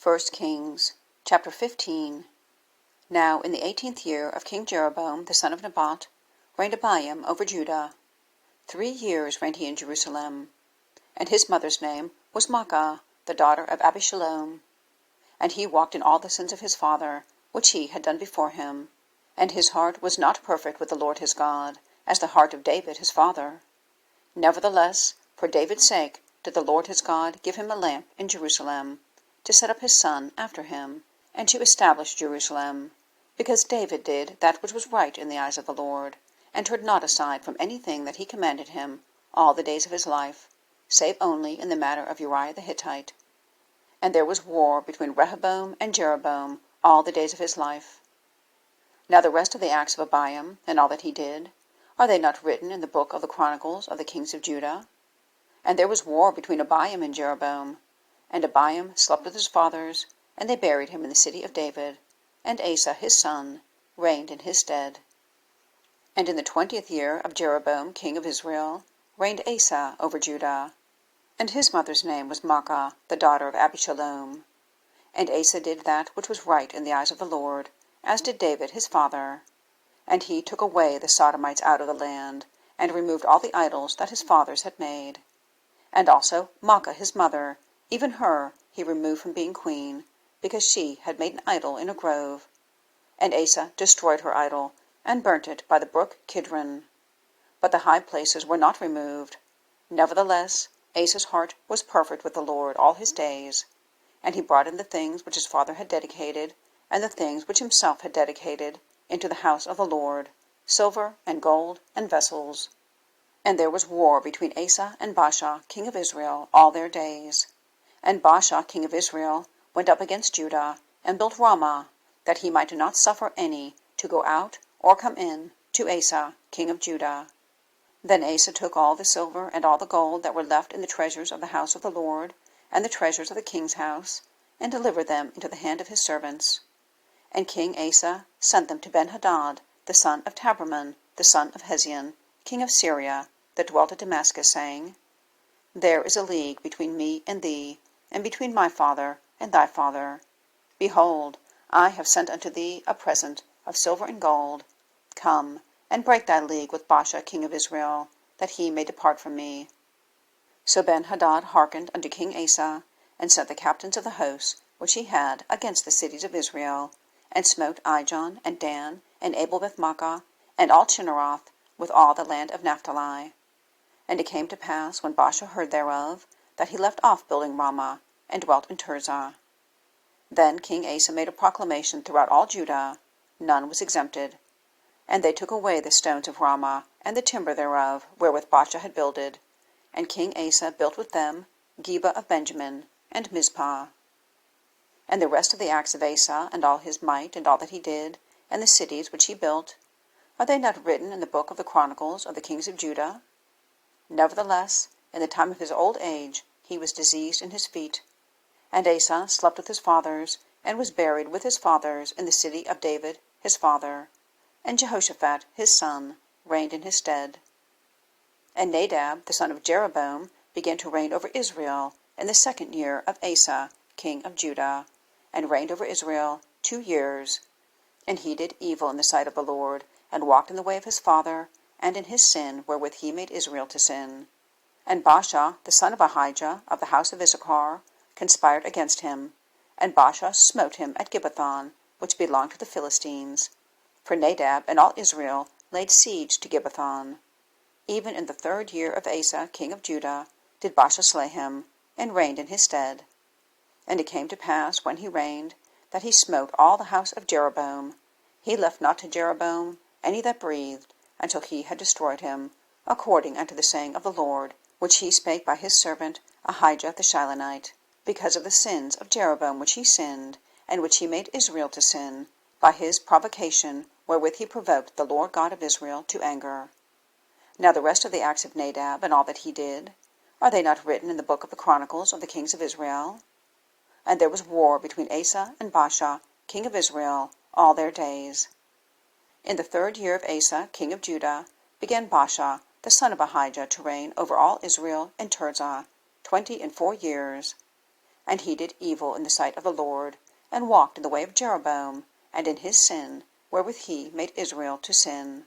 1 Kings, chapter 15. Now in the 18th year of King Jeroboam the son of Nebat reigned Abijam over Judah. 3 years reigned he in Jerusalem. And his mother's name was Maachah, the daughter of Abishalom. And he walked in all the sins of his father, which he had done before him. And his heart was not perfect with the Lord his God, as the heart of David his father. Nevertheless, for David's sake did the Lord his God give him a lamp in Jerusalem, to set up his son after him, and to establish Jerusalem, because David did that which was right in the eyes of the Lord, and turned not aside from anything that he commanded him all the days of his life, save only in the matter of Uriah the Hittite. And there was war between Rehoboam and Jeroboam all the days of his life. Now the rest of the acts of Abijam, and all that he did, are they not written in the book of the chronicles of the kings of Judah? And there was war between Abijam and Jeroboam. And Abijam slept with his fathers, and they buried him in the city of David, and Asa his son reigned in his stead. And in the 20th year of Jeroboam king of Israel reigned Asa over Judah, and his mother's name was Maachah, the daughter of Abishalom. And Asa did that which was right in the eyes of the Lord, as did David his father. And he took away the Sodomites out of the land, and removed all the idols that his fathers had made. And also Maachah his mother, even her he removed from being queen, because she had made an idol in a grove. And Asa destroyed her idol, and burnt it by the brook Kidron. But the high places were not removed. Nevertheless, Asa's heart was perfect with the Lord all his days. And he brought in the things which his father had dedicated, and the things which himself had dedicated, into the house of the Lord, silver and gold and vessels. And there was war between Asa and Baasha king of Israel all their days. And Baasha king of Israel went up against Judah, and built Ramah, that he might not suffer any to go out or come in to Asa king of Judah. Then Asa took all the silver and all the gold that were left in the treasures of the house of the Lord, and the treasures of the king's house, and delivered them into the hand of his servants. And King Asa sent them to Ben-Hadad, the son of Taberman, the son of Hezion, king of Syria, that dwelt at Damascus, saying, There is a league between me and thee, and between my father and thy father. Behold, I have sent unto thee a present of silver and gold. Come, and break thy league with Baasha king of Israel, that he may depart from me. So Ben-Hadad hearkened unto King Asa, and sent the captains of the hosts which he had against the cities of Israel, and smote Ijon, and Dan, and Abel-Beth-Maachah, and all Chinneroth, with all the land of Naphtali. And it came to pass, when Baasha heard thereof, that he left off building Ramah, and dwelt in Tirzah. Then King Asa made a proclamation throughout all Judah, none was exempted. And they took away the stones of Ramah, and the timber thereof, wherewith Baasha had builded. And King Asa built with them Geba of Benjamin, and Mizpah. And the rest of the acts of Asa, and all his might, and all that he did, and the cities which he built, are they not written in the book of the chronicles of the kings of Judah? Nevertheless, in the time of his old age, he was diseased in his feet. And Asa slept with his fathers, and was buried with his fathers in the city of David his father. And Jehoshaphat his son reigned in his stead. And Nadab the son of Jeroboam began to reign over Israel in the 2nd year of Asa king of Judah, and reigned over Israel 2 years. And he did evil in the sight of the Lord, and walked in the way of his father, and in his sin wherewith he made Israel to sin. And Baasha the son of Ahijah of the house of Issachar conspired against him, and Baasha smote him at Gibbethon, which belonged to the Philistines. For Nadab and all Israel laid siege to Gibbethon. Even in the 3rd year of Asa king of Judah did Baasha slay him, and reigned in his stead. And it came to pass, when he reigned, that he smote all the house of Jeroboam. He left not to Jeroboam any that breathed, until he had destroyed him, according unto the saying of the Lord, which he spake by his servant Ahijah the Shilonite, because of the sins of Jeroboam which he sinned, and which he made Israel to sin, by his provocation wherewith he provoked the Lord God of Israel to anger. Now the rest of the acts of Nadab, and all that he did, are they not written in the book of the chronicles of the kings of Israel? And there was war between Asa and Baasha king of Israel all their days. In the 3rd year of Asa king of Judah began Baasha the son of Ahijah to reign over all Israel in Tirzah 24 years. And he did evil in the sight of the Lord, and walked in the way of Jeroboam, and in his sin, wherewith he made Israel to sin.